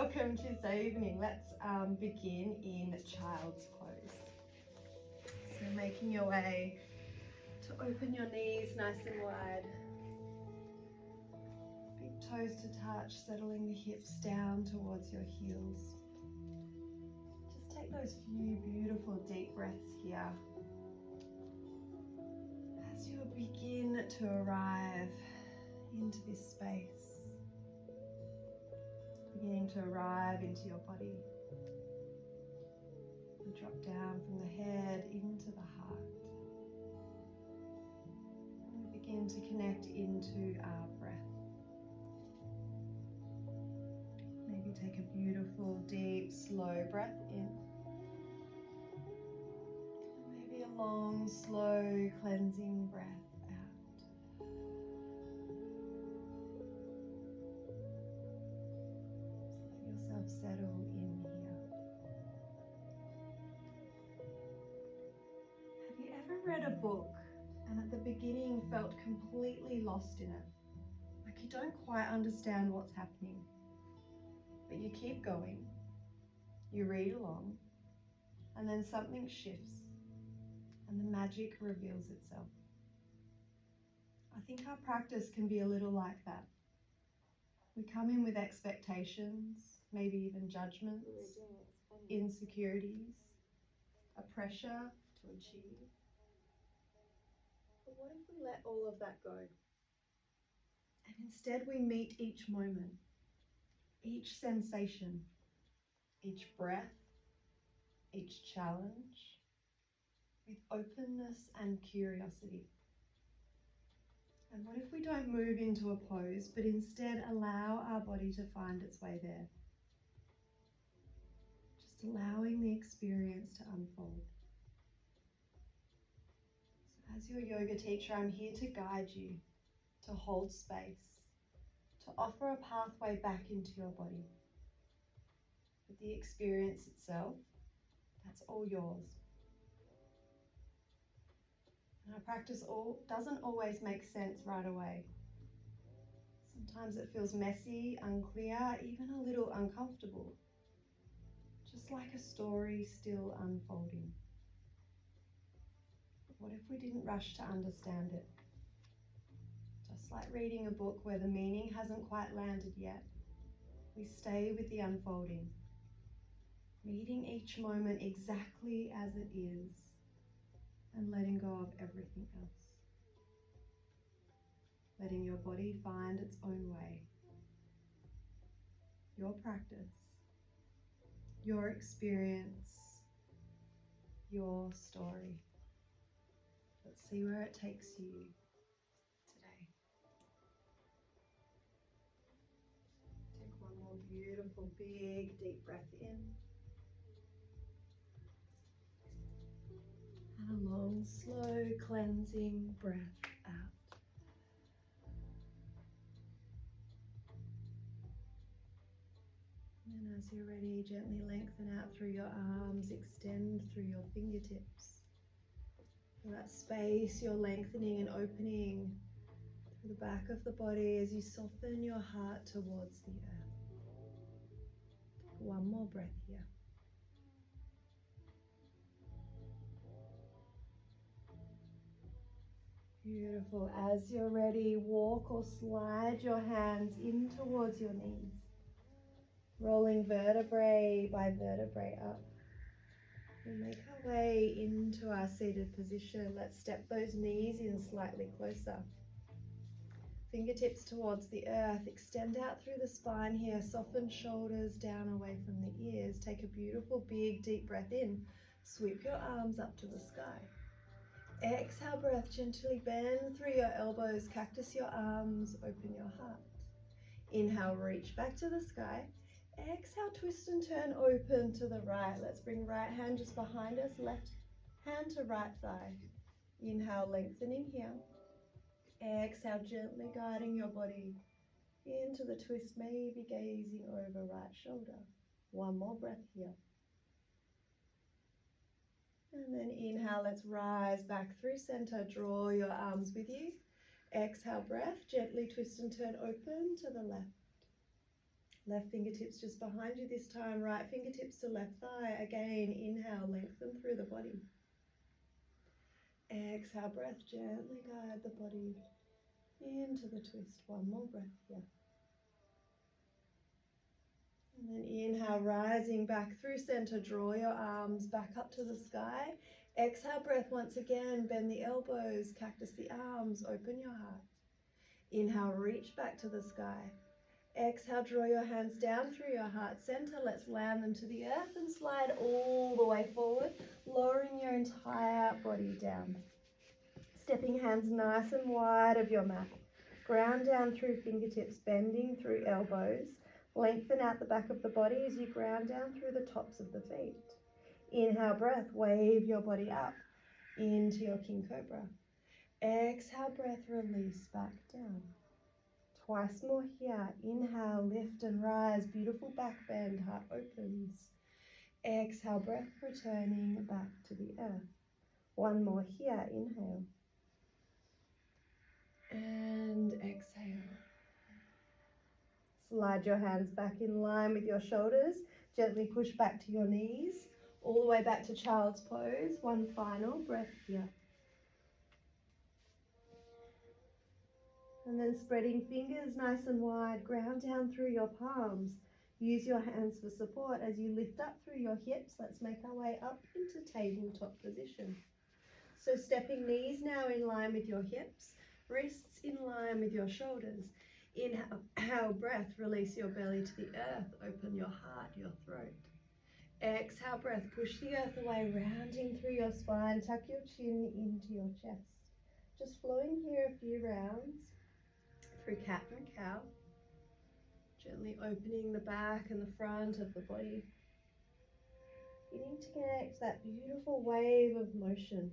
welcome Tuesday evening. Let's begin in child's pose. So making your way to open your knees nice and wide. Big toes to touch, settling the hips down towards your heels. Just take those few beautiful deep breaths here as you begin to arrive into this space. Beginning to arrive into your body. And drop down from the head into the heart. And we begin to connect into our breath. Maybe take a beautiful, deep, slow breath in. Maybe a long, slow, cleansing breath out. Just let yourself settle in here. Have you ever read a book and at the beginning felt completely lost in it? Like you don't quite understand what's happening, but you keep going, you read along, and then something shifts and the magic reveals itself. I think our practice can be a little like that. We come in with expectations, maybe even judgments, insecurities, a pressure to achieve. But what if we let all of that go? And instead we meet each moment, each sensation, each breath, each challenge with openness and curiosity. And what if we don't move into a pose, but instead allow our body to find its way there? Just allowing the experience to unfold. So as your yoga teacher, I'm here to guide you, to hold space, to offer a pathway back into your body. But the experience itself, that's all yours. And our practice doesn't always make sense right away. Sometimes it feels messy, unclear, even a little uncomfortable. Just like a story still unfolding. But what if we didn't rush to understand it? Just like reading a book where the meaning hasn't quite landed yet, we stay with the unfolding, meeting each moment exactly as it is, and letting go of everything else. Letting your body find its own way. Your practice, your experience, your story. Let's see where it takes you today. Take one more beautiful, big, deep breath in. And a long, slow, cleansing breath out. And as you're ready, gently lengthen out through your arms, extend through your fingertips. For that space, you're lengthening and opening through the back of the body as you soften your heart towards the earth. Take one more breath here. Beautiful. As you're ready, walk or slide your hands in towards your knees, rolling vertebrae by vertebrae up. We'll make our way into our seated position. Let's step those knees in slightly closer. Fingertips towards the earth. Extend out through the spine here. Soften shoulders down away from the ears. Take a beautiful, big, deep breath in. Sweep your arms up to the sky. Exhale, breath, gently bend through your elbows, cactus your arms, open your heart. Inhale, reach back to the sky. Exhale, twist and turn, open to the right. Let's bring right hand just behind us, left hand to right thigh. Inhale, lengthening here. Exhale, gently guiding your body into the twist, maybe gazing over right shoulder. One more breath here. And then inhale, let's rise back through center. Draw your arms with you. Exhale, breath, gently twist and turn, open to the left. Left fingertips just behind you this time. Right fingertips to left thigh. Again, inhale, lengthen through the body. Exhale, breath, gently guide the body into the twist. One more breath here. And then inhale, rising back through center. Draw your arms back up to the sky. Exhale, breath once again. Bend the elbows, cactus the arms, open your heart. Inhale, reach back to the sky. Exhale, draw your hands down through your heart center. Let's land them to the earth and slide all the way forward, lowering your entire body down. Stepping hands nice and wide of your mat. Ground down through fingertips, bending through elbows. Lengthen out the back of the body as you ground down through the tops of the feet. Inhale, breath, wave your body up into your King Cobra. Exhale, breath, release back down. Twice more here. Inhale, lift and rise. Beautiful back bend, heart opens. Exhale, breath, returning back to the earth. One more here. Inhale. And exhale. Slide your hands back in line with your shoulders. Gently push back to your knees. All the way back to child's pose. One final breath here. And then spreading fingers nice and wide. Ground down through your palms. Use your hands for support as you lift up through your hips. Let's make our way up into tabletop position. So stepping knees now in line with your hips. Wrists in line with your shoulders. Inhale, breath, release your belly to the earth. Open your heart, your throat. Exhale, breath, push the earth away, rounding through your spine. Tuck your chin into your chest. Just flowing here a few rounds through cat and cow. Gently opening the back and the front of the body. Beginning to connect that beautiful wave of motion,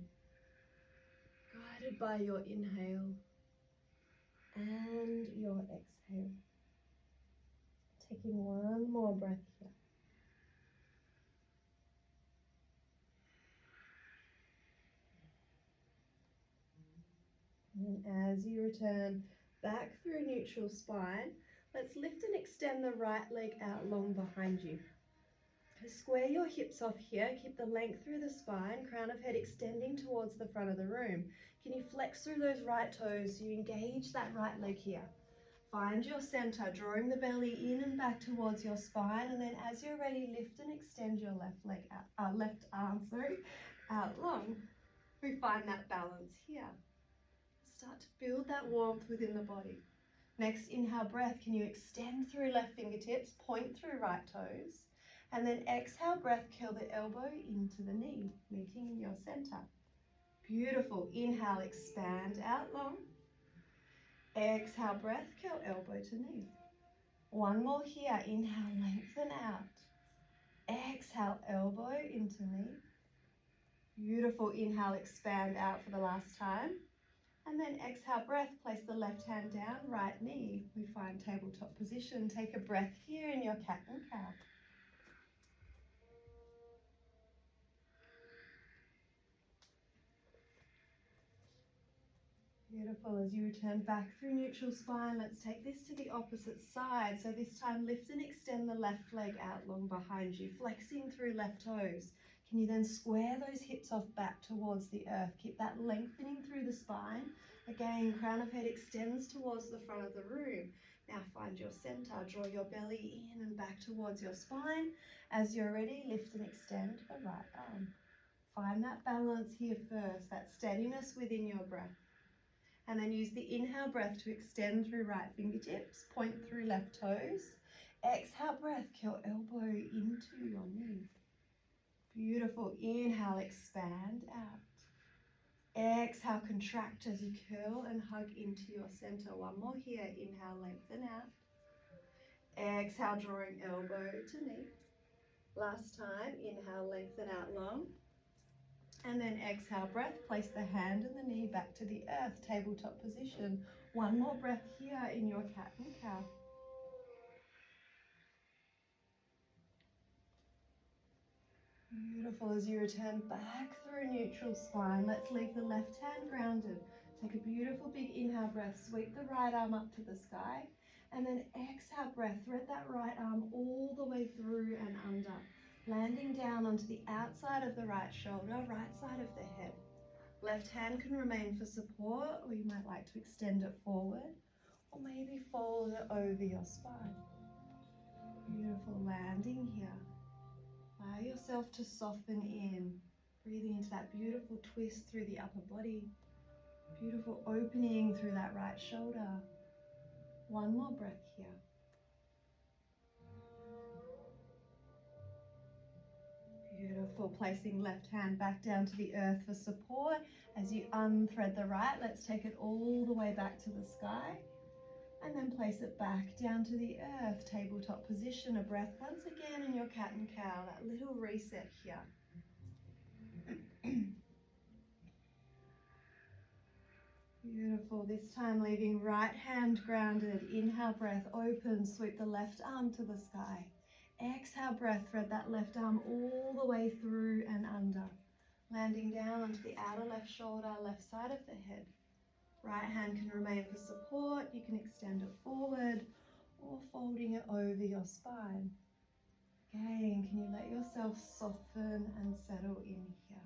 guided by your inhale and your exhale. Taking one more breath here. And as you return back through neutral spine, let's lift and extend the right leg out long behind you. Square your hips off here, keep the length through the spine, crown of head extending towards the front of the room. Can you flex through those right toes so you engage that right leg here? Find your center, drawing the belly in and back towards your spine, and then as you're ready, lift and extend your left leg out, left arm, out long. We find that balance here. Start to build that warmth within the body. Next, inhale, breath. Can you extend through left fingertips, point through right toes, and then exhale, breath, curl the elbow into the knee, meeting in your center. Beautiful. Inhale, expand out long. Exhale, breath, curl elbow to knee. One more here. Inhale, lengthen out. Exhale, elbow into knee. Beautiful. Inhale, expand out for the last time. And then exhale, breath, place the left hand down, right knee. We find tabletop position. Take a breath here in your cat and cow. Beautiful. As you return back through neutral spine, let's take this to the opposite side. So this time lift and extend the left leg out long behind you, flexing through left toes. Can you then square those hips off back towards the earth? Keep that lengthening through the spine. Again, crown of head extends towards the front of the room. Now find your center. Draw your belly in and back towards your spine. As you're ready, lift and extend the right arm. Find that balance here first, that steadiness within your breath. And then use the inhale breath to extend through right fingertips, point through left toes. Exhale breath, curl elbow into your knee. Beautiful. Inhale, expand out. Exhale, contract as you curl and hug into your center. One more here. Inhale, lengthen out. Exhale, drawing elbow to knee. Last time, inhale, lengthen out long. And then exhale, breath, place the hand and the knee back to the earth, tabletop position. One more breath here in your cat and cow. Beautiful. As you return back through neutral spine, let's leave the left hand grounded. Take a beautiful big inhale breath, sweep the right arm up to the sky. And then exhale breath, thread that right arm all the way through and under, landing down onto the outside of the right shoulder, right side of the head. Left hand can remain for support, or you might like to extend it forward, or maybe fold it over your spine. Beautiful, landing here. Allow yourself to soften in, breathing into that beautiful twist through the upper body. Beautiful opening through that right shoulder. One more breath here. Beautiful, placing left hand back down to the earth for support. As you unthread the right, let's take it all the way back to the sky. And then place it back down to the earth, tabletop position. A breath once again in your cat and cow, that little reset here. Beautiful, this time leaving right hand grounded. Inhale breath, open, sweep the left arm to the sky. Exhale breath, thread that left arm all the way through and under. Landing down onto the outer left shoulder, left side of the head. Right hand can remain for support. You can extend it forward or folding it over your spine. Again, can you let yourself soften and settle in here?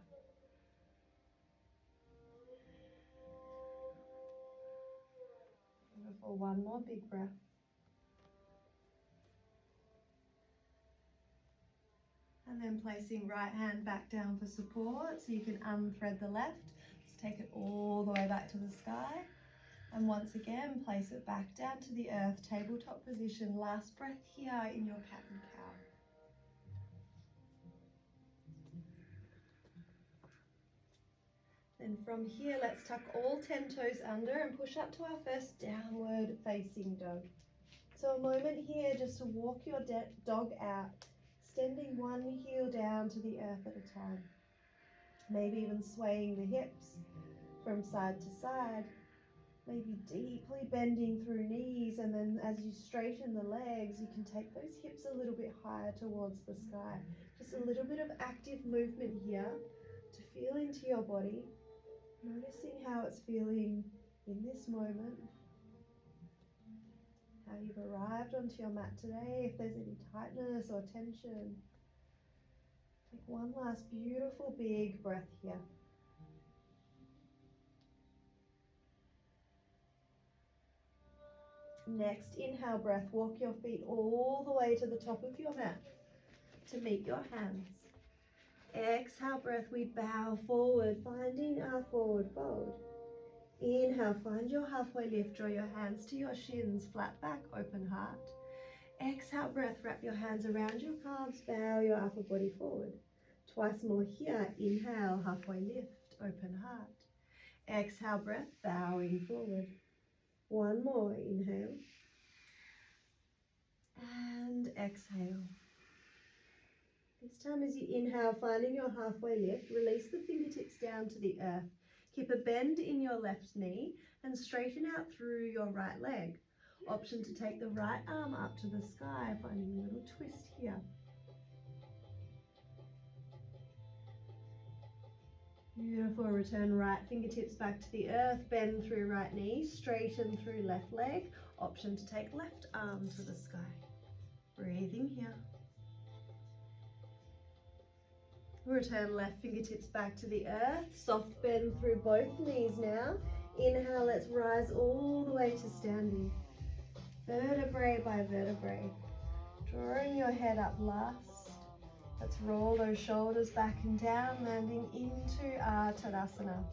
Beautiful, one more big breath. And then placing right hand back down for support so you can unthread the left. Let's take it all the way back to the sky. And once again, place it back down to the earth, tabletop position. Last breath here in your cat and cow. Then from here, let's tuck all 10 toes under and push up to our first downward facing dog. So a moment here just to walk your dog out, extending one heel down to the earth at a time. Maybe even swaying the hips from side to side. Maybe deeply bending through knees, and then as you straighten the legs, you can take those hips a little bit higher towards the sky. Just a little bit of active movement here to feel into your body, noticing how it's feeling in this moment, how you've arrived onto your mat today, if there's any tightness or tension. Take one last beautiful big breath here. Next, inhale breath, walk your feet all the way to the top of your mat to meet your hands. Exhale breath, we bow forward, finding our forward fold. Inhale, find your halfway lift, draw your hands to your shins, flat back, open heart. Exhale breath, wrap your hands around your calves, bow your upper body forward. Twice more here, inhale, halfway lift, open heart. Exhale breath, bowing forward. One more, inhale. And exhale. This time as you inhale, finding your halfway lift, release the fingertips down to the earth. Keep a bend in your left knee and straighten out through your right leg. Option to take the right arm up to the sky, finding a little twist here. Beautiful, return right fingertips back to the earth, bend through right knee, straighten through left leg. Option to take left arm to the sky. Breathing here. Return left fingertips back to the earth, soft bend through both knees now. Inhale, let's rise all the way to standing. Vertebrae by vertebrae. Drawing your head up last. Let's roll those shoulders back and down, landing into our Tadasana.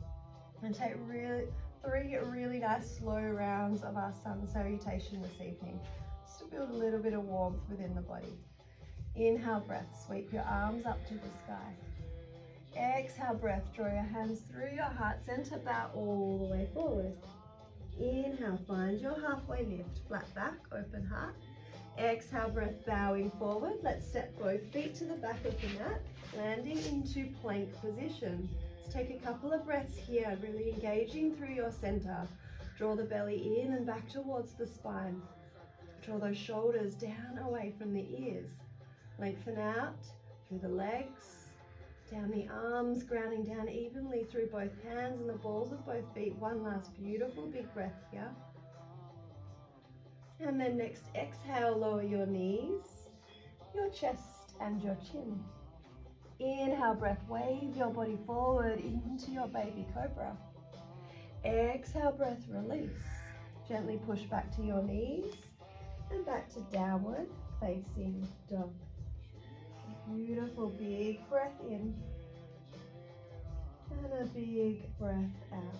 And take three really nice slow rounds of our sun salutation this evening, just to build a little bit of warmth within the body. Inhale breath, sweep your arms up to the sky. Exhale breath, draw your hands through your heart center, bow all the way forward. Inhale, find your halfway lift, flat back, open heart. Exhale breath, bowing forward. Let's step both feet to the back of the mat, landing into plank position. Let's take a couple of breaths here, really engaging through your center. Draw the belly in and back towards the spine. Draw those shoulders down away from the ears. Lengthen out through the legs, down the arms, grounding down evenly through both hands and the balls of both feet. One last beautiful big breath here. And then next exhale, lower your knees, your chest and your chin. Inhale, breath, wave your body forward into your baby cobra. Exhale, breath, release. Gently push back to your knees and back to downward facing dog. Beautiful big breath in and a big breath out.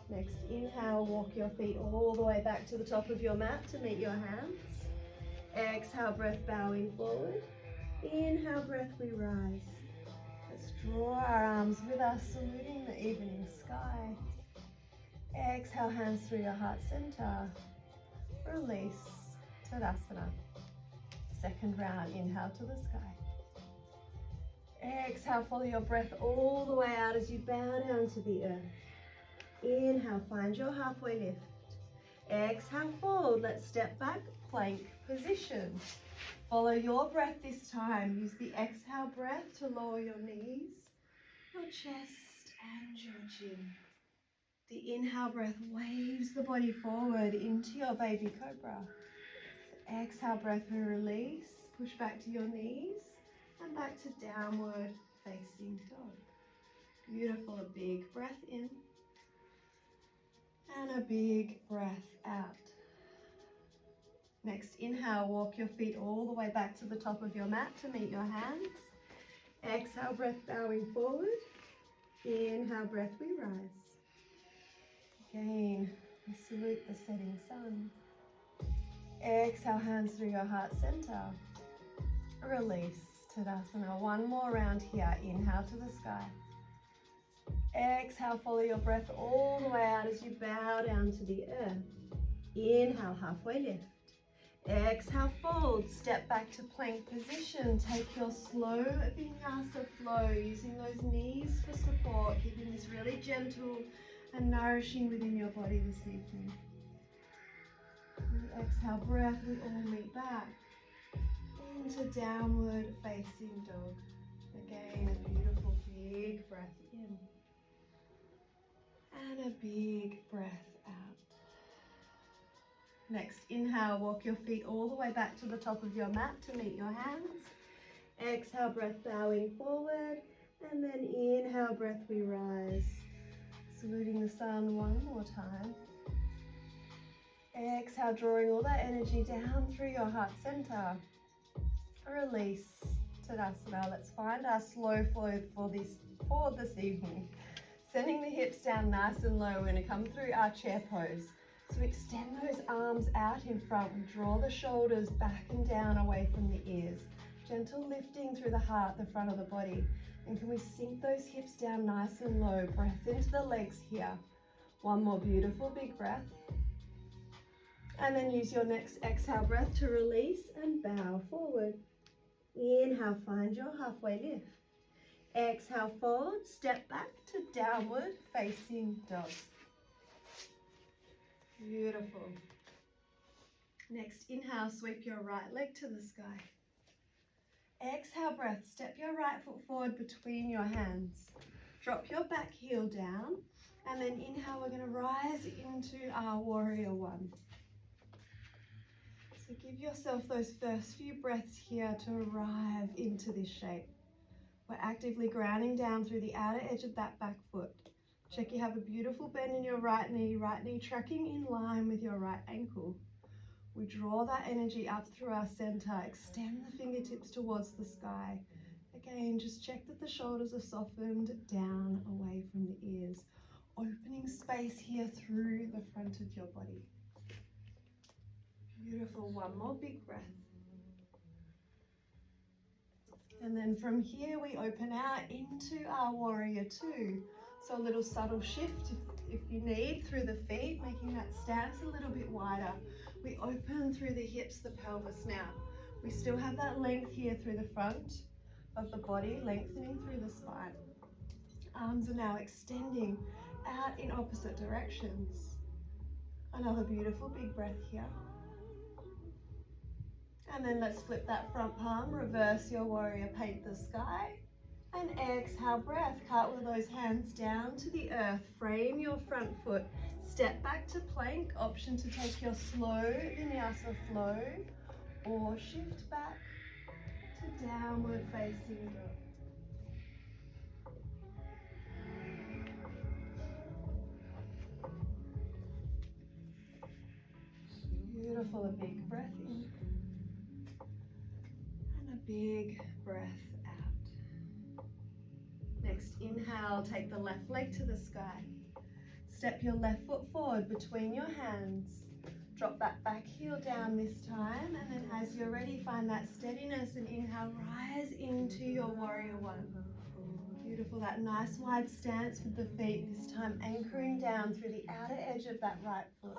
Next, inhale, walk your feet all the way back to the top of your mat to meet your hands. Exhale, breath, bowing forward. Inhale, breath, we rise. Let's draw our arms with us, saluting the evening sky. Exhale, hands through your heart center. Release, Tadasana. Second round, inhale to the sky. Exhale, follow your breath all the way out as you bow down to the earth. Inhale, find your halfway lift. Exhale, fold. Let's step back, plank position. Follow your breath this time. Use the exhale breath to lower your knees, your chest and your chin. The inhale breath waves the body forward into your baby cobra. Exhale breath, we release. Push back to your knees and back to downward facing dog. Beautiful. A big breath in and a big breath out. Next, inhale, walk your feet all the way back to the top of your mat to meet your hands. Exhale, breath, bowing forward. Inhale, breath, we rise. Again, we salute the setting sun. Exhale, hands through your heart center. Release, Tadasana. One more round here. Inhale to the sky. Exhale, follow your breath all the way out as you bow down to the earth. Inhale, halfway lift. Exhale, fold. Step back to plank position. Take your slow vinyasa flow, using those knees for support, keeping this really gentle and nourishing within your body this evening. Exhale, breath, we all meet back into downward facing dog. Again, a beautiful big breath in and a big breath out. Next, inhale, walk your feet all the way back to the top of your mat to meet your hands. Exhale, breath, bowing forward, and then inhale, breath, we rise. Saluting the sun one more time. Exhale, drawing all that energy down through your heart center. Release, Tadasana. Let's find our slow flow for this evening. Sending the hips down nice and low. We're going to come through our chair pose. So extend those arms out in front. We draw the shoulders back and down away from the ears. Gentle lifting through the heart, the front of the body. And can we sink those hips down nice and low? Breath into the legs here. One more beautiful big breath. And then use your next exhale breath to release and bow forward. Inhale, find your halfway lift. Exhale, fold, step back to downward facing dog. Beautiful. Next, inhale, sweep your right leg to the sky. Exhale, breath, step your right foot forward between your hands. Drop your back heel down, and then inhale, we're going to rise into our warrior one. So give yourself those first few breaths here to arrive into this shape. We're actively grounding down through the outer edge of that back foot. Check you have a beautiful bend in your right knee tracking in line with your right ankle. We draw that energy up through our center, extend the fingertips towards the sky. Again, just check that the shoulders are softened down away from the ears, opening space here through the front of your body. Beautiful, one more big breath. And then from here we open out into our warrior two. So a little subtle shift if you need through the feet, making that stance a little bit wider. We open through the hips, the pelvis now. We still have that length here through the front of the body, lengthening through the spine. Arms are now extending out in opposite directions. Another beautiful big breath here. And then let's flip that front palm, reverse your warrior, paint the sky. And exhale, breath, cartwheel those hands down to the earth. Frame your front foot, Step back to plank, option to take your slow vinyasa flow or shift back to downward facing dog. Beautiful, a big breath in and a big breath out. Next, inhale, take the left leg to the sky. Step your left foot forward between your hands. Drop that back heel down this time, and then as you're ready, find that steadiness and inhale, rise into your warrior one. Beautiful, that nice wide stance with the feet, this time anchoring down through the outer edge of that right foot.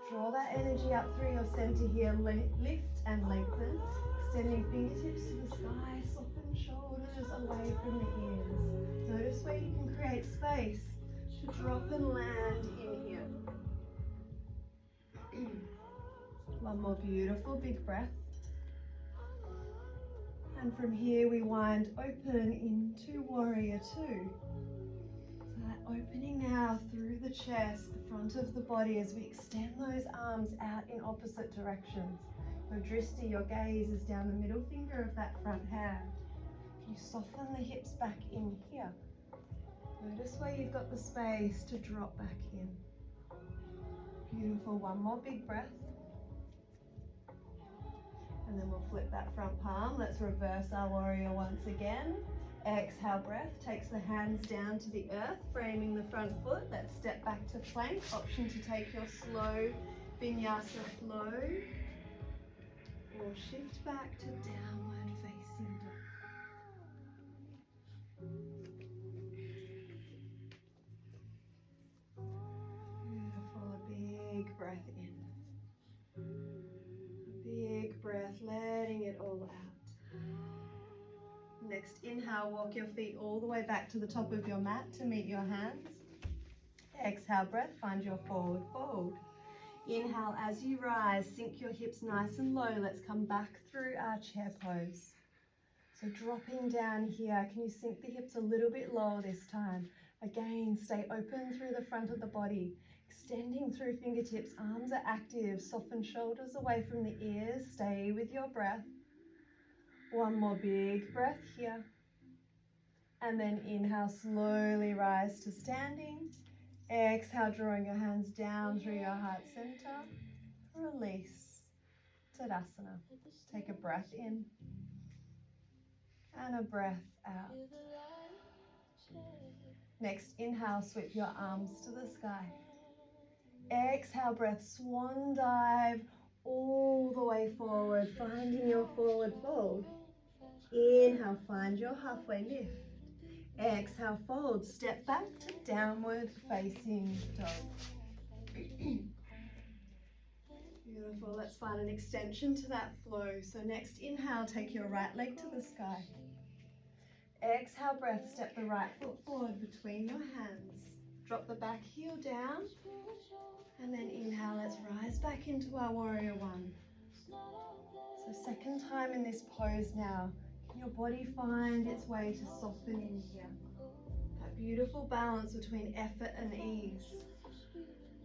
Draw that energy up through your center here, lift and lengthen, extending fingertips to the sky, soften shoulders away from the ears. Notice where you can create space to drop and land in here. One more beautiful big breath. And from here we wind open into warrior two. So that opening now through the chest, the front of the body, as we extend those arms out in opposite directions. Your drishti, your gaze is down the middle finger of that front hand. You soften the hips back in here. Notice where you've got the space to drop back in. Beautiful, one more big breath. And then we'll flip that front palm. Let's reverse our warrior once again. Exhale breath, takes the hands down to the earth, framing the front foot. Let's step back to plank. Option to take your slow vinyasa flow or shift back to downward facing dog. Beautiful, a big breath in. A big breath, letting it all out. Next, inhale, walk your feet all the way back to the top of your mat to meet your hands. Exhale breath, find your forward fold. Inhale, as you rise, sink your hips nice and low. Let's come back through our chair pose. So dropping down here, can you sink the hips a little bit lower this time? Again, stay open through the front of the body, extending through fingertips, arms are active, soften shoulders away from the ears, stay with your breath. One more big breath here. And then inhale, slowly rise to standing. Exhale, drawing your hands down through your heart center. Release, Tadasana. Take a breath in and a breath out. Next, inhale, sweep your arms to the sky. Exhale, breath, swan dive all the way forward, finding your forward fold. Inhale, find your halfway lift. Exhale, fold, step back to downward facing dog. Beautiful, let's find an extension to that flow. So next, inhale, take your right leg to the sky. Exhale, breath, step the right foot forward between your hands. Drop the back heel down. And then inhale, let's rise back into our warrior one. So second time in this pose now. Can your body find its way to soften in here? That beautiful balance between effort and ease.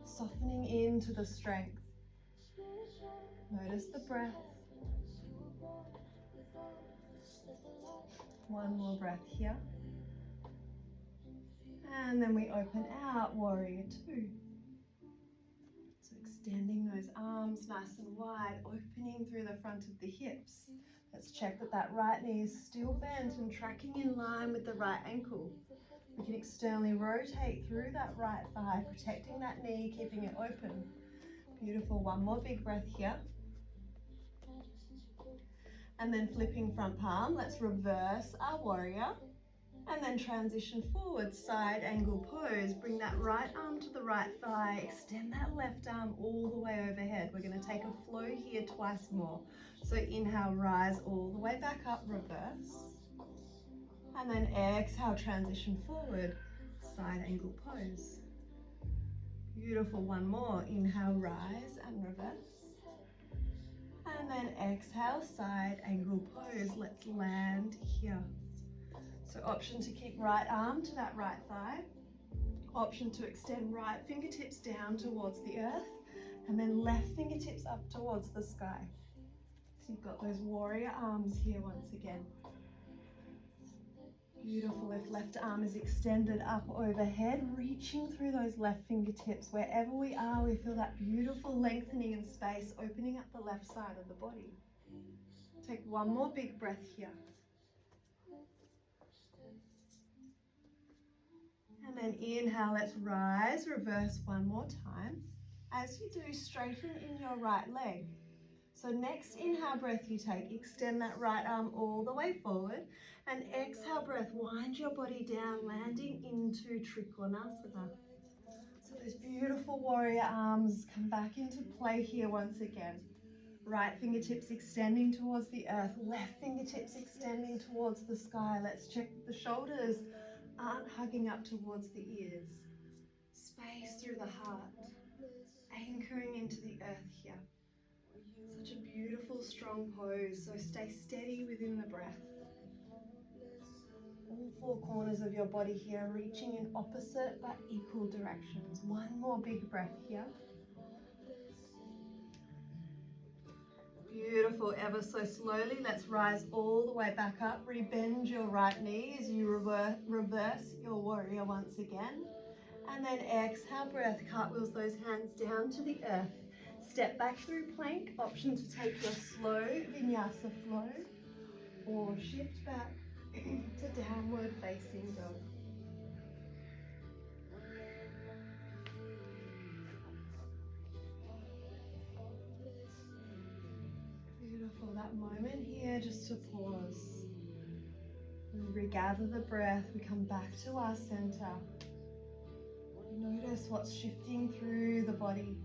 Softening into the strength. Notice the breath. One more breath here. And then we open out, warrior two. So extending those arms nice and wide, opening through the front of the hips. Let's check that that right knee is still bent and tracking in line with the right ankle. We can externally rotate through that right thigh, protecting that knee, keeping it open. Beautiful, one more big breath here. And then flipping front palm, let's reverse our warrior. And then transition forward, side angle pose. Bring that right arm to the right thigh, extend that left arm all the way overhead. We're going to take a flow here twice more. So inhale, rise all the way back up, reverse. And then exhale, transition forward, side angle pose. Beautiful, one more. Inhale, rise and reverse. And then exhale, side angle pose. Let's land here. So option to keep right arm to that right thigh, Option to extend right fingertips down towards the earth and then left fingertips up towards the sky. So you've got those warrior arms here once again. Beautiful. If left arm is extended up overhead, reaching through those left fingertips. Wherever we are, we feel that beautiful lengthening in space, opening up the left side of the body. Take one more big breath here. And then inhale, let's rise, reverse one more time. As you do, straighten in your right leg. So next inhale breath you take, extend that right arm all the way forward, and exhale breath, wind your body down, landing into Trikonasana. So those beautiful warrior arms come back into play here once again. Right fingertips extending towards the earth, left fingertips extending towards the sky. Let's check that the shoulders aren't hugging up towards the ears. Space through the heart, anchoring into the earth here. Such a beautiful, strong pose, so stay steady within the breath. All four corners of your body here reaching in opposite but equal directions. One more big breath here. Beautiful, ever so slowly, let's rise all the way back up. Rebend your right knee as you reverse your warrior once again. And then exhale breath, cartwheels those hands down to the earth. Step back through plank, option to take your slow vinyasa flow or shift back to downward facing dog. Beautiful, that moment here just to pause. We regather the breath, we come back to our center. Notice what's shifting through the body,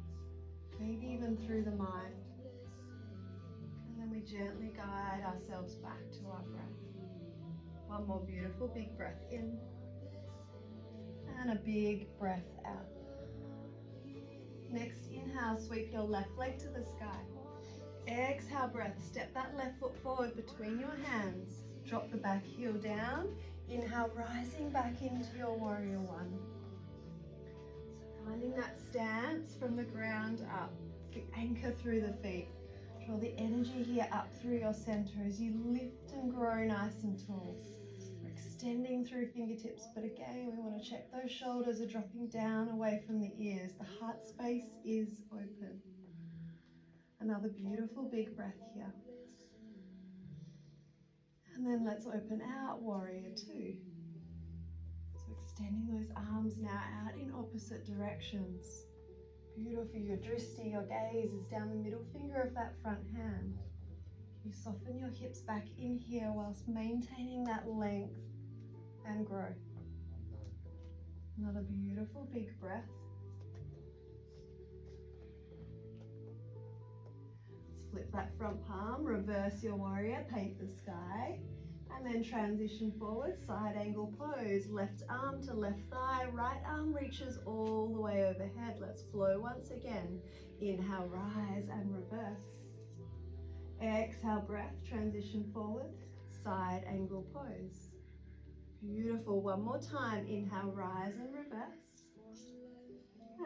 maybe even through the mind. And then we gently guide ourselves back to our breath. One more beautiful big breath in and a big breath out. Next, inhale, sweep your left leg to the sky. Exhale breath, step that left foot forward between your hands. Drop the back heel down. Inhale, rising back into your warrior one. So finding that stance from the ground up. Anchor through the feet. Draw the energy here up through your center as you lift and grow nice and tall. We're extending through fingertips, but again, we want to check those shoulders are dropping down away from the ears. The heart space is open. Another beautiful big breath here. And then let's open out, warrior two. So extending those arms now out in opposite directions. Beautiful, your drishti, your gaze is down the middle finger of that front hand. You soften your hips back in here whilst maintaining that length and growth. Another beautiful big breath. Flip that front palm, reverse your warrior, paint the sky, and then transition forward, side angle pose, left arm to left thigh, right arm reaches all the way overhead. Let's flow once again. Inhale, rise and reverse. Exhale, breath, transition forward, side angle pose. Beautiful, one more time. Inhale, rise and reverse.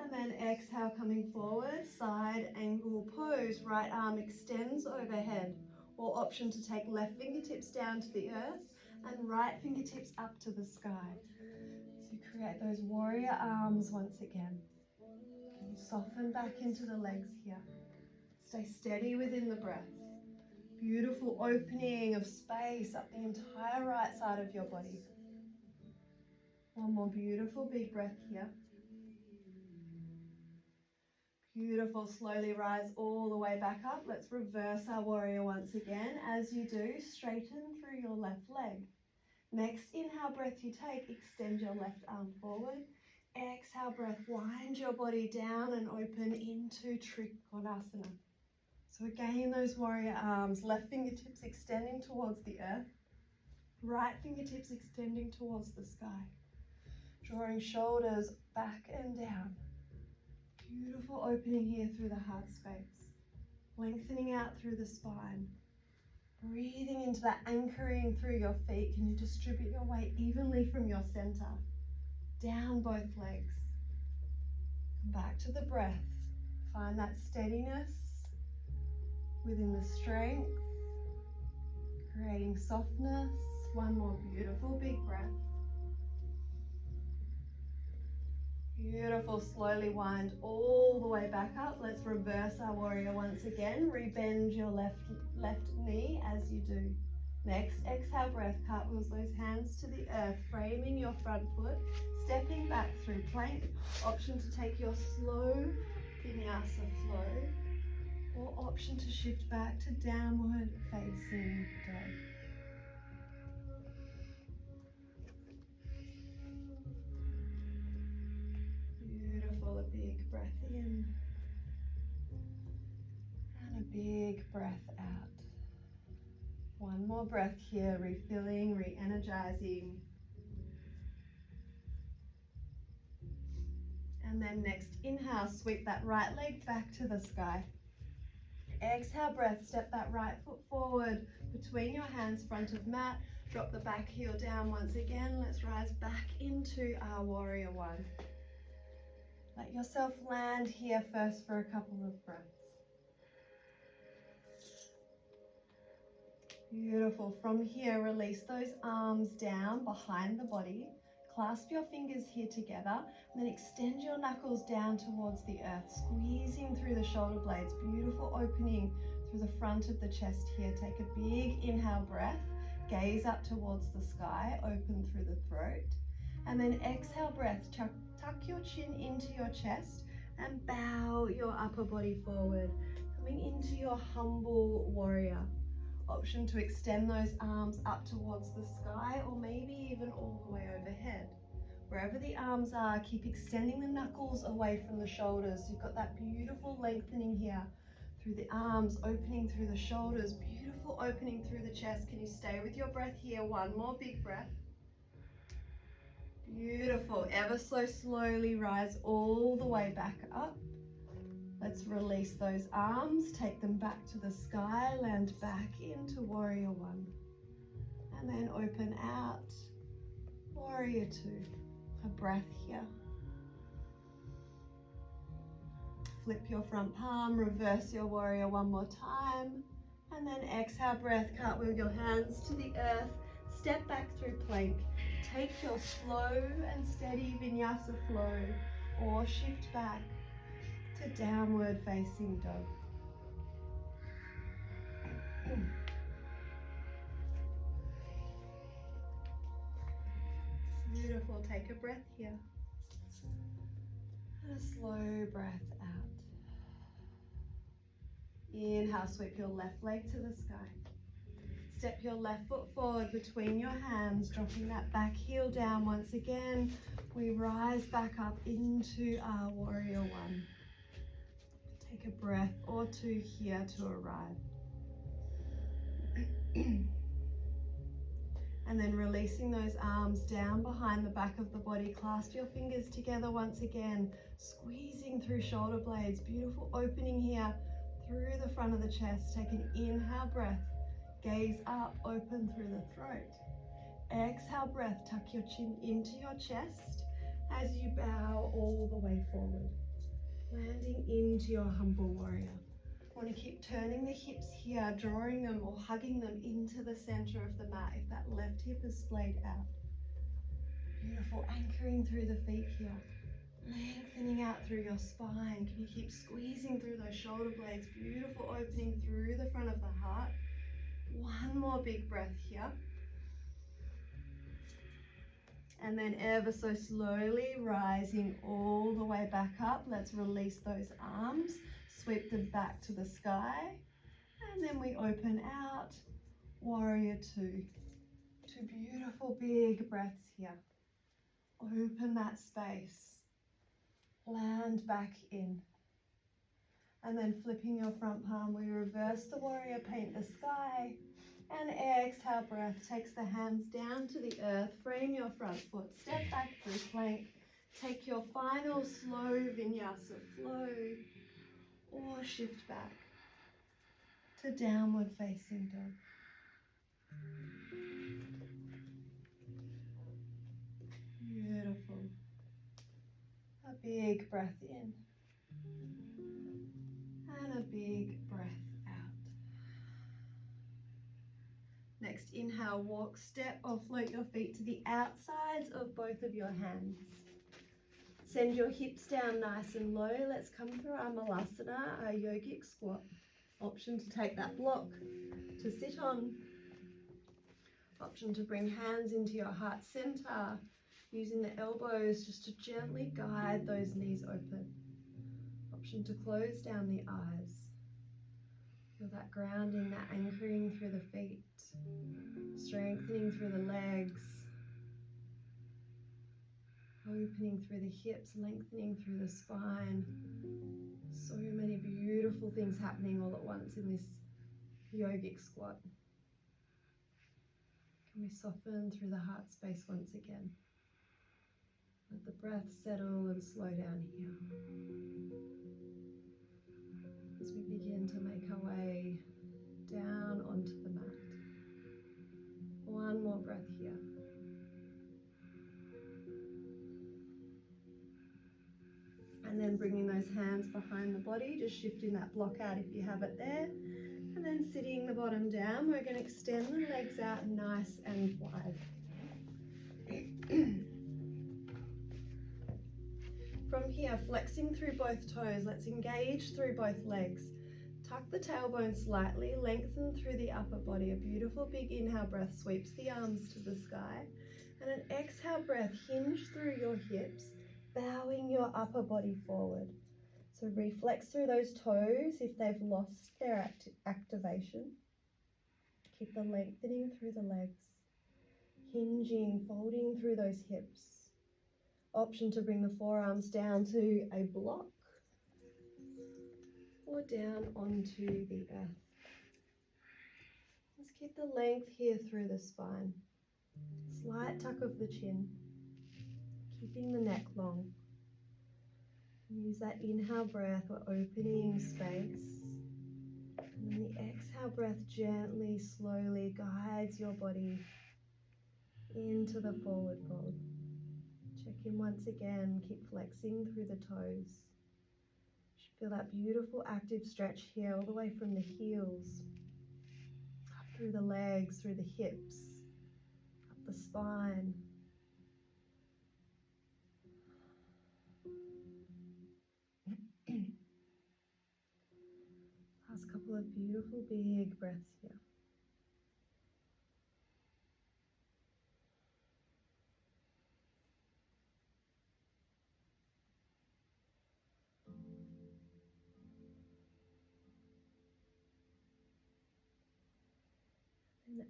And then exhale, coming forward, side angle pose. Right arm extends overhead, or option to take left fingertips down to the earth and right fingertips up to the sky. So you create those warrior arms once again. You soften back into the legs here. Stay steady within the breath. Beautiful opening of space up the entire right side of your body. One more beautiful big breath here. Beautiful, slowly rise all the way back up. Let's reverse our warrior once again. As you do, straighten through your left leg. Next inhale breath you take, extend your left arm forward. Exhale breath, wind your body down and open into Trikonasana. So again, those warrior arms, left fingertips extending towards the earth, right fingertips extending towards the sky. Drawing shoulders back and down. Beautiful opening here through the heart space. Lengthening out through the spine. Breathing into that, anchoring through your feet. Can you distribute your weight evenly from your center? down both legs. Come back to the breath. Find that steadiness within the strength, creating softness. One more beautiful big breath. Beautiful. Slowly wind all the way back up. Let's reverse our warrior once again. Rebend your left knee as you do. Next, exhale, breath, cartwheels those hands to the earth, framing your front foot, stepping back through plank. Option to take your slow vinyasa flow, or option to shift back to downward facing dog. Beautiful. A big breath in and a big breath out. One more breath here, refilling, re-energizing. And then next, inhale, sweep that right leg back to the sky. Exhale, breath, step that right foot forward between your hands, front of mat. Drop the back heel down once again. Let's rise back into our warrior one. Let yourself land here first for a couple of breaths. Beautiful. From here, release those arms down behind the body. Clasp your fingers here together, and then extend your knuckles down towards the earth, squeezing through the shoulder blades. Beautiful opening through the front of the chest here. Take a big inhale breath, gaze up towards the sky, open through the throat. And then exhale breath, tuck your chin into your chest and bow your upper body forward, coming into your humble warrior. Option to extend those arms up towards the sky, or maybe even all the way overhead. Wherever the arms are, keep extending the knuckles away from the shoulders. You've got that beautiful lengthening here through the arms, opening through the shoulders, beautiful opening through the chest. Can you stay with your breath here? One more big breath. Beautiful. Ever so slowly rise all the way back up. Let's release those arms, take them back to the sky, land back into warrior one. And then open out, warrior two. A breath here. Flip your front palm, reverse your warrior one more time. And then exhale, breath, cartwheel your hands to the earth, step back through plank. Take your slow and steady vinyasa flow, or shift back to downward facing dog. Beautiful. Take a breath here. And a slow breath out. Inhale, sweep your left leg to the sky. Step your left foot forward between your hands, dropping that back heel down once again. We rise back up into our warrior one. Take a breath or two here to arrive. And then releasing those arms down behind the back of the body. Clasp your fingers together once again, squeezing through shoulder blades. Beautiful opening here through the front of the chest. Take an inhale breath, gaze up, open through the throat. Exhale breath, tuck your chin into your chest as you bow all the way forward, landing into your humble warrior. Want to keep turning the hips here, drawing them or hugging them into the center of the mat if that left hip is splayed out. Beautiful, anchoring through the feet here, lengthening out through your spine. Can you keep squeezing through those shoulder blades? Beautiful opening through the front of the heart. One more big breath here. And then ever so slowly rising all the way back up. Let's release those arms. Sweep them back to the sky, and then we open out, warrior two. Two beautiful big breaths here. Open that space, land back in, and then flipping your front palm, we reverse the warrior, paint the sky, and exhale breath takes the hands down to the earth, frame your front foot, step back through plank, take your final slow vinyasa flow, or shift back to downward facing dog. Beautiful. big breath in. And a big breath out. Next, inhale, walk, step or float your feet to the outsides of both of your hands. Send your hips down nice and low. Let's come through our malasana, our yogic squat. Option to take that block to sit on. Option to bring hands into your heart center, using the elbows just to gently guide those knees open. Option to close down the eyes. Feel that grounding, that anchoring through the feet, strengthening through the legs, opening through the hips, lengthening through the spine. So many beautiful things happening all at once in this yogic squat. Can we soften through the heart space once again? Let the breath settle and slow down here. As we begin to make our way down onto the mat. One more breath here. And then bringing those hands behind the body, just shifting that block out if you have it there. And then sitting the bottom down, we're going to extend the legs out nice and wide. From here, flexing through both toes, let's engage through both legs. Tuck the tailbone slightly, lengthen through the upper body. A beautiful big inhale breath sweeps the arms to the sky. And an exhale breath, hinge through your hips, bowing your upper body forward. So reflex through those toes if they've lost their activation. Keep the lengthening through the legs. Hinging, folding through those hips. Option to bring the forearms down to a block or down onto the earth. Let's keep the length here through the spine. Slight tuck of the chin, keeping the neck long. Use that inhale breath, we're opening space. And then the exhale breath gently, slowly guides your body into the forward fold. Check in once again, keep flexing through the toes. Feel that beautiful active stretch here all the way from the heels, up through the legs, through the hips, up the spine. Last couple of beautiful big breaths here.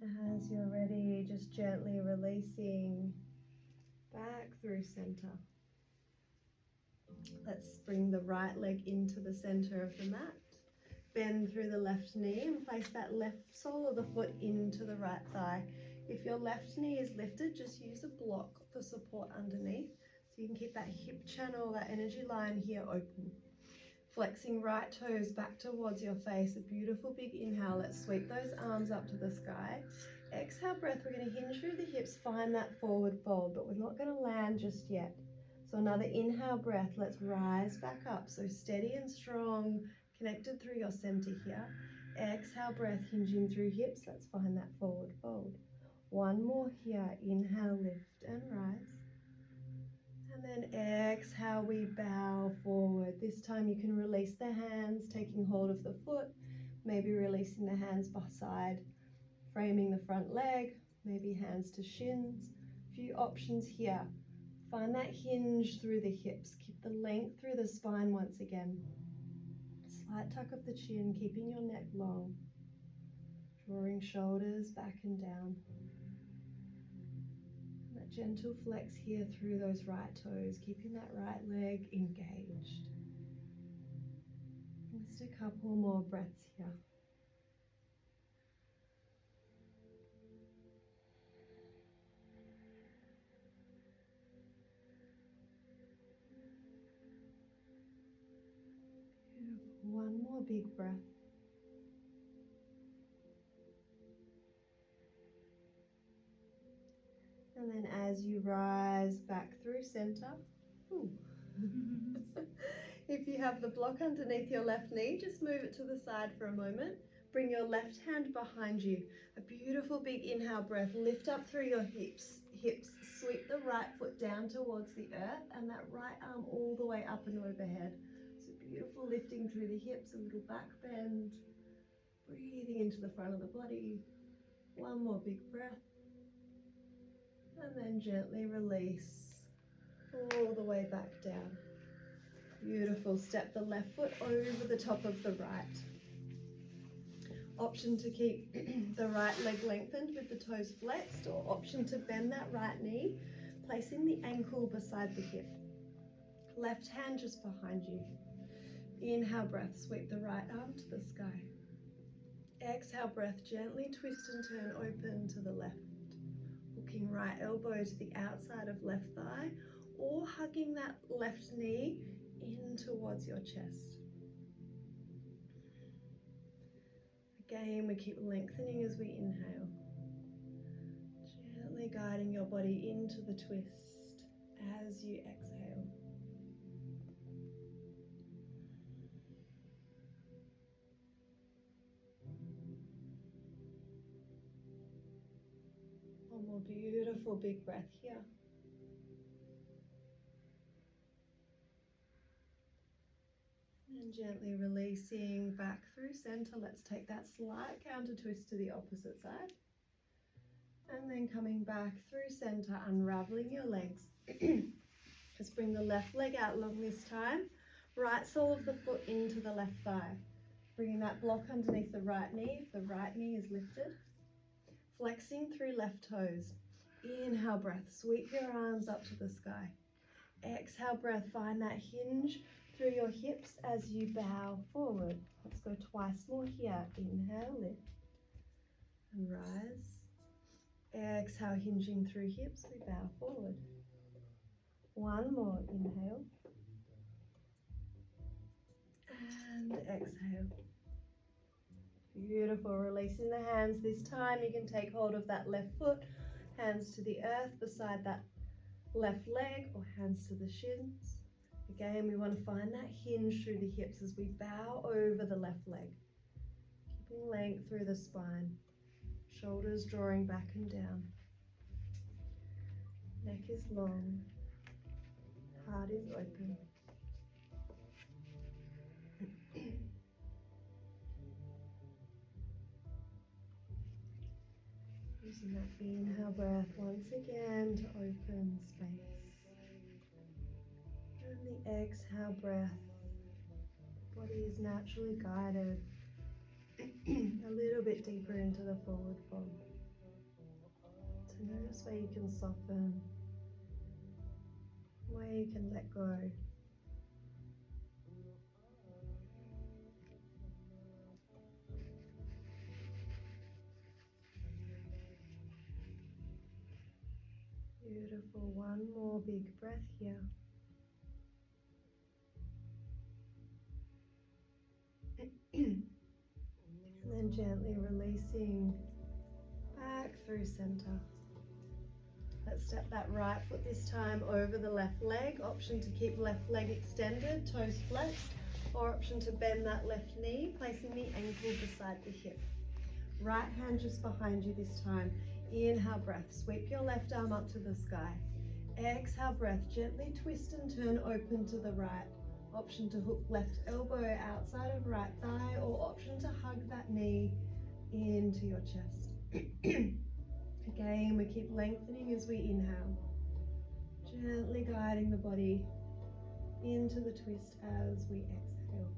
And as you're ready, just gently releasing back through center. Let's bring the right leg into the center of the mat. Bend through the left knee and place that left sole of the foot into the right thigh. If your left knee is lifted, just use a block for support underneath so you can keep that hip channel, that energy line here open. Flexing right toes back towards your face, a beautiful big inhale. Let's sweep those arms up to the sky. Exhale breath, we're going to hinge through the hips, find that forward fold, but we're not going to land just yet. So another inhale breath, let's rise back up. So steady and strong, connected through your center here. Exhale breath, hinging through hips, let's find that forward fold. One more here, inhale, lift and rise. And then exhale, we bow forward. This time you can release the hands, taking hold of the foot, maybe releasing the hands beside, framing the front leg, maybe hands to shins. A few options here. Find that hinge through the hips. Keep the length through the spine once again. Slight tuck of the chin, keeping your neck long. Drawing shoulders back and down. That gentle flex here through those right toes, keeping that right leg engaged. Just a couple more breaths here. Beautiful. One more big breath. And then as you rise back through center, If you have the block underneath your left knee, just move it to the side for a moment. Bring your left hand behind you. A beautiful big inhale breath. Lift up through your hips. Sweep the right foot down towards the earth and that right arm all the way up and overhead. So beautiful lifting through the hips, a little back bend. Breathing into the front of the body. One more big breath. And then gently release all the way back down. Beautiful. Step the left foot over the top of the right. Option to keep the right leg lengthened with the toes flexed, or option to bend that right knee, placing the ankle beside the hip. Left hand just behind you. Inhale breath, sweep the right arm to the sky. Exhale breath, gently twist and turn open to the left. Hooking right elbow to the outside of left thigh, or hugging that left knee in towards your chest. Again, we keep lengthening as we inhale. Gently guiding your body into the twist as you exhale. One more beautiful big breath here. And gently releasing back through center. Let's take that slight counter twist to the opposite side. And then coming back through center, unraveling your legs. Just bring the left leg out long this time. Right sole of the foot into the left thigh. Bringing that block underneath the right knee if the right knee is lifted. Flexing through left toes. Inhale breath, sweep your arms up to the sky. Exhale breath, find that hinge through your hips as you bow forward. Let's go twice more here. Inhale, lift and rise. Exhale, hinging through hips, we bow forward. One more, inhale. And exhale. Beautiful, releasing the hands. This time you can take hold of that left foot, hands to the earth beside that left leg, or hands to the shins. Again, we want to find that hinge through the hips as we bow over the left leg. Keeping length through the spine. Shoulders drawing back and down. Neck is long. Heart is open. Using that inhale breath once again to open space. And the exhale breath, body is naturally guided a little bit deeper into the forward fold. So notice where you can soften, where you can let go. Beautiful, one more big breath here. And then gently releasing back through center. Let's step that right foot this time over the left leg. Option to keep left leg extended, toes flexed, or option to bend that left knee, placing the ankle beside the hip. Right hand just behind you this time. Inhale breath, sweep your left arm up to the sky. Exhale breath, gently twist and turn open to the right. Option to hook left elbow outside of right thigh, or option to hug that knee into your chest. Again, we keep lengthening as we inhale. Gently guiding the body into the twist as we exhale.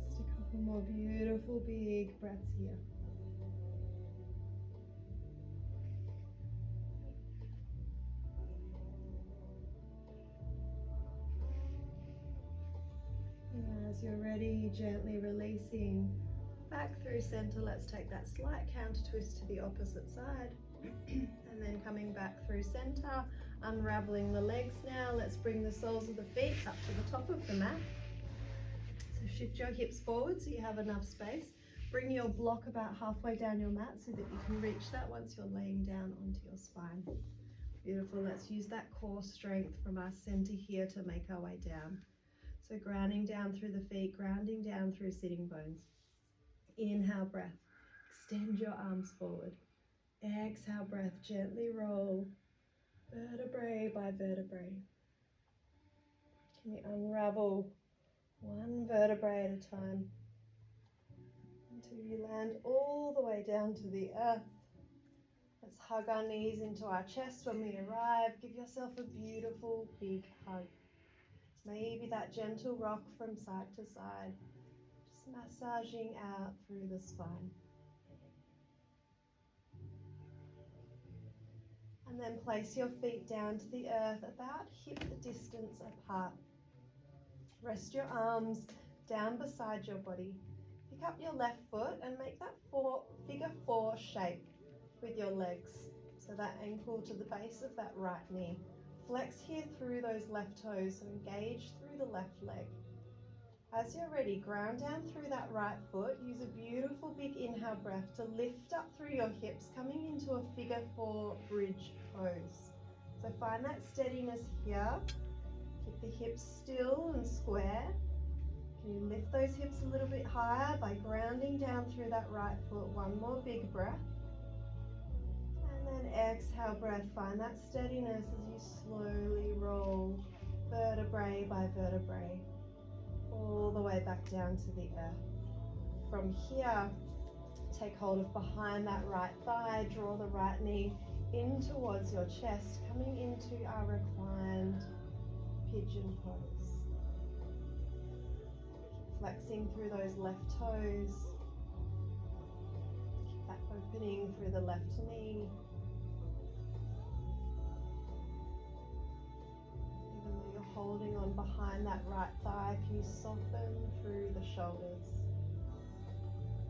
Just a couple more beautiful big breaths here. As you're ready, gently releasing back through center. Let's take that slight counter twist to the opposite side. And then coming back through center, Unraveling the legs now. Let's bring the soles of the feet up to the top of the mat. So shift your hips forward so you have enough space. Bring your block about halfway down your mat so that you can reach that once you're laying down onto your spine. Beautiful. Let's use that core strength from our center here to make our way down. So grounding down through the feet, grounding down through sitting bones. Inhale, breath. Extend your arms forward. Exhale, breath. Gently roll vertebrae by vertebrae. Can you unravel one vertebrae at a time until you land all the way down to the earth? Let's hug our knees into our chest when we arrive. Give yourself a beautiful big hug. Maybe that gentle rock from side to side, just massaging out through the spine. And then place your feet down to the earth about hip distance apart. Rest your arms down beside your body. Pick up your left foot and make that figure four shape with your legs. So that ankle to the base of that right knee. Flex here through those left toes, so engage through the left leg. As you're ready, ground down through that right foot. Use a beautiful big inhale breath to lift up through your hips, coming into a figure four bridge pose. So find that steadiness here. Keep the hips still and square. Can you lift those hips a little bit higher by grounding down through that right foot? One more big breath. And then exhale, breath. Find that steadiness as you slowly roll vertebrae by vertebrae all the way back down to the earth. From here, take hold of behind that right thigh. Draw the right knee in towards your chest, coming into our reclined pigeon pose. Keep flexing through those left toes. Keep that opening through the left knee. Even though you're holding on behind that right thigh, can you soften through the shoulders,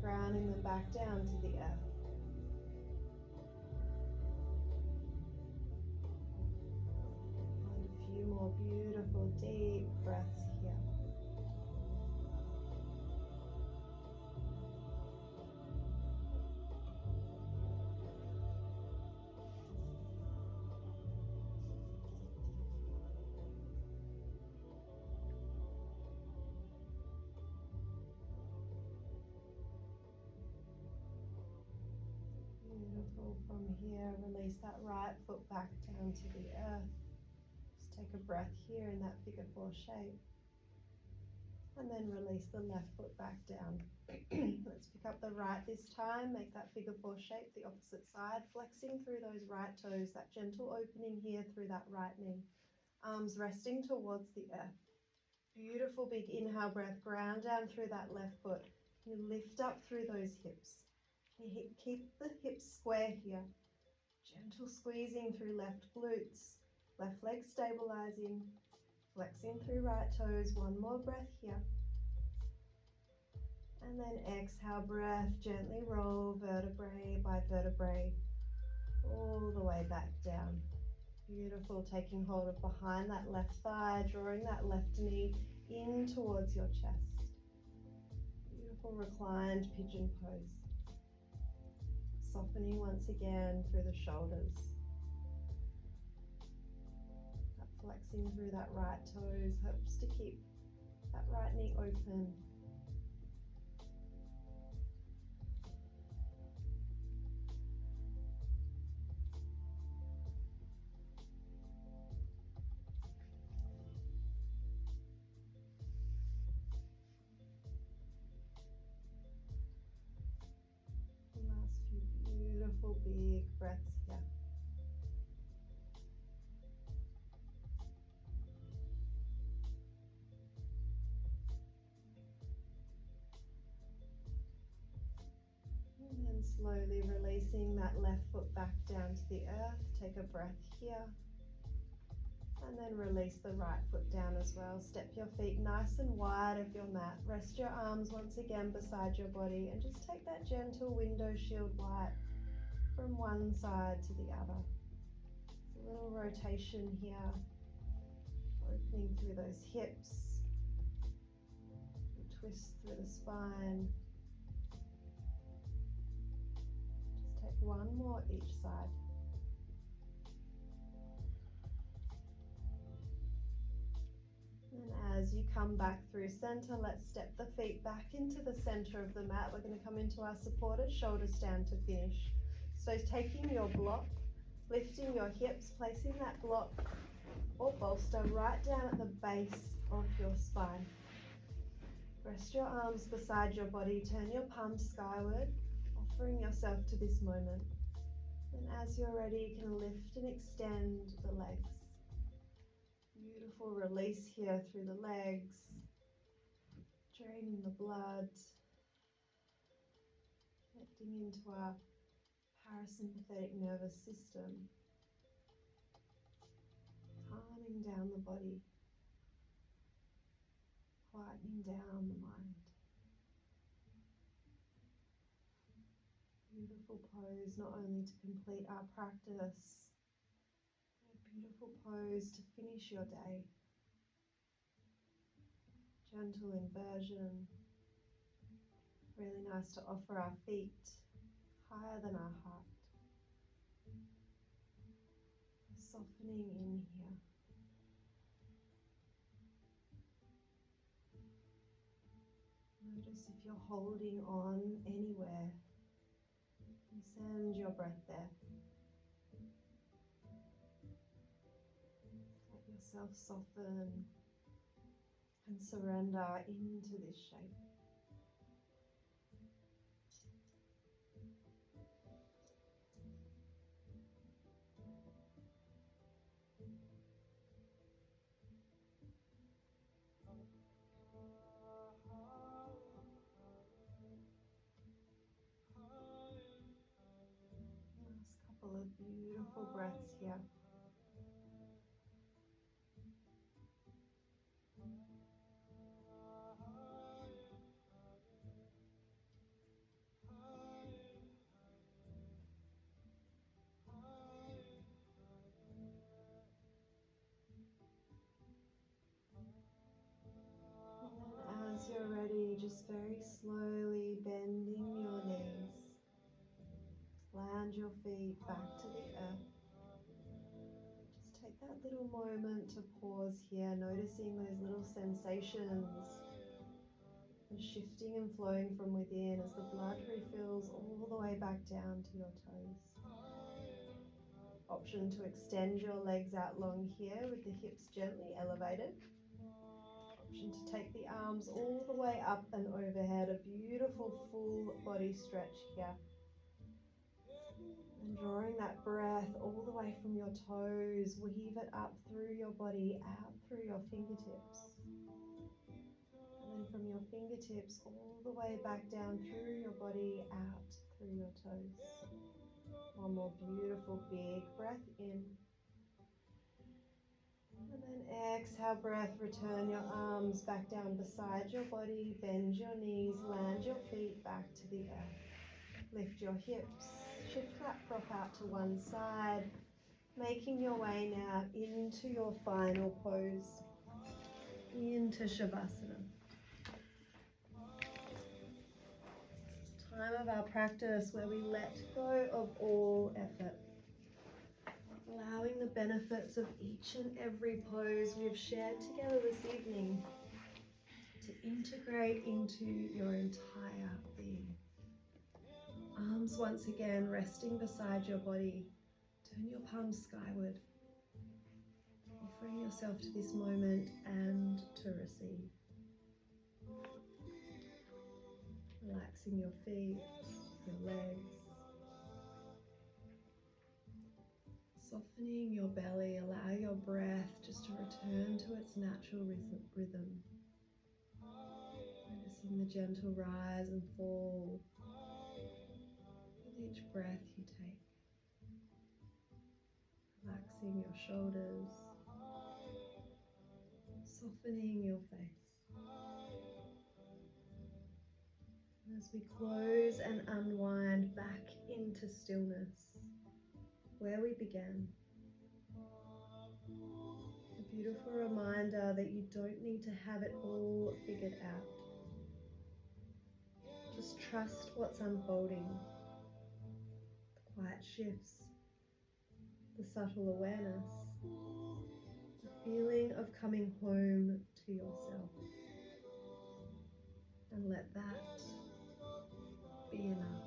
grounding them back down to the earth. And a few more beautiful deep breaths here. Beautiful. From here, release that right foot back down to the earth. Just take a breath here in that figure four shape. And then release the left foot back down. Let's pick up the right this time. Make that figure four shape the opposite side. Flexing through those right toes. That gentle opening here through that right knee. Arms resting towards the earth. Beautiful big inhale breath. Ground down through that left foot. You lift up through those hips. You keep the hips square here. Gentle squeezing through left glutes. Left leg stabilizing. Flexing through right toes. One more breath here. And then exhale, breath. Gently roll vertebrae by vertebrae all the way back down. Beautiful. Taking hold of behind that left thigh. Drawing that left knee in towards your chest. Beautiful reclined pigeon pose. Softening once again through the shoulders. Flexing through that right toes, helps to keep that right knee open. Last few beautiful big breaths here. And then slowly releasing that left foot back down to the earth. Take a breath here. And then release the right foot down as well. Step your feet nice and wide of your mat. Rest your arms once again beside your body and just take that gentle window shield wipe from one side to the other. It's a little Gentle rotation here, opening through those hips, twist through the spine. Just take one more each side. And as you come back through center, let's step the feet back into the center of the mat. We're going to come into our supported shoulder stand to finish. So taking your block, lifting your hips, placing that block or bolster right down at the base of your spine. Rest your arms beside your body, turn your palms skyward, offering yourself to this moment. And as you're ready, you can lift and extend the legs. Beautiful release here through the legs, draining the blood, connecting into our parasympathetic nervous system, calming down the body, quietening down the mind. Beautiful pose, not only to complete our practice, a beautiful pose to finish your day. Gentle inversion. Really nice to offer our feet higher than our heart. Softening in here. Notice if you're holding on anywhere. You send your breath there. Let yourself soften and surrender into this shape. Last couple of beautiful breaths here. And as you're ready, just very slowly bending your knees. Land your feet back to the earth. Just take that little moment to pause here, noticing those little sensations and shifting and flowing from within as the blood refills all the way back down to your toes. Option to extend your legs out long here with the hips gently elevated. Option to take the arms all the way up and overhead, a beautiful full body stretch here. And drawing that breath all the way from your toes, weave it up through your body, out through your fingertips. And then from your fingertips all the way back down through your body, out through your toes. One more beautiful big breath in. And then exhale, breath, return your arms back down beside your body, bend your knees, land your feet back to the earth. Lift your hips, shift that prop out to one side, making your way now into your final pose, into Shavasana. Time of our practice where we let go of all effort, allowing the benefits of each and every pose we've shared together this evening to integrate into your entire being. Arms once again resting beside your body. Turn your palms skyward, offering yourself to this moment and to receive. Relaxing your feet, your legs. Softening your belly, allow your breath just to return to its natural rhythm. Noticing the gentle rise and fall with each breath you take. Relaxing your shoulders, softening your face. And as we close and unwind back into stillness, where we began, beautiful reminder that you don't need to have it all figured out. Just trust what's unfolding, the quiet shifts, the subtle awareness, the feeling of coming home to yourself. And let that be enough.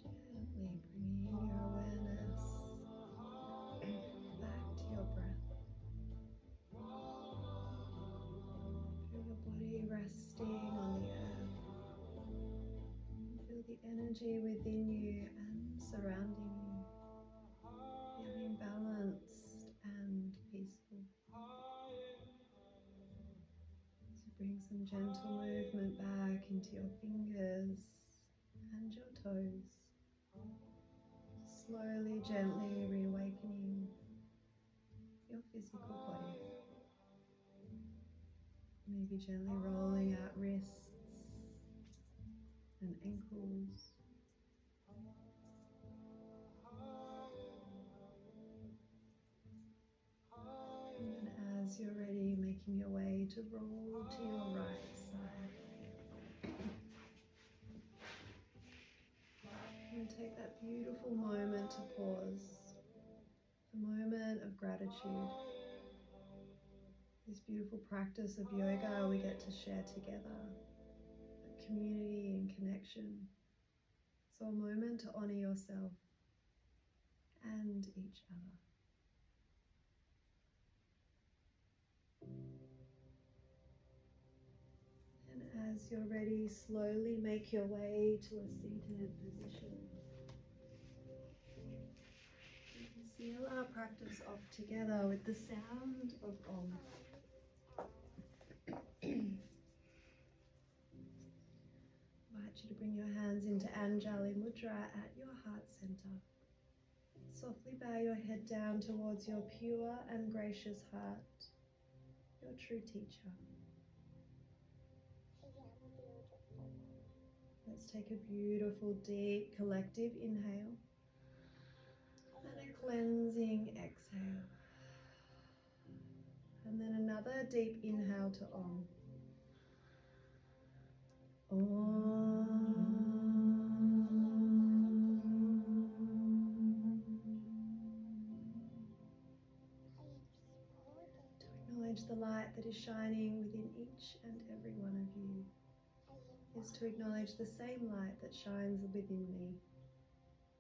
Gently bringing your awareness back to your breath. Feel your body resting on the earth. Feel the energy within you and surrounding you, feeling balanced and peaceful. So bring some gentle movement back into your fingers and your toes. Slowly, gently reawakening your physical body. Maybe gently rolling out wrists and ankles. And then as you're ready, making your way to roll to your right side. And take that beautiful moment to pause. A moment of gratitude. This beautiful practice of yoga we get to share together. Community and connection. So a moment to honor yourself and each other. And as you're ready, slowly make your way to a seated position. We can seal our practice off together with the sound of Om. Anjali Mudra at your heart center. Softly bow your head down towards your pure and gracious heart, your true teacher. Let's take a beautiful, deep, collective inhale and a cleansing exhale. And then another deep inhale to Om. To acknowledge the light that is shining within each and every one of you is to acknowledge the same light that shines within me.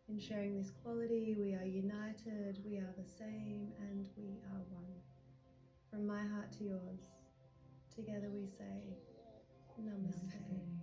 In sharing this quality, we are united, we are the same, and we are one. From my heart to yours, together we say, Namaste.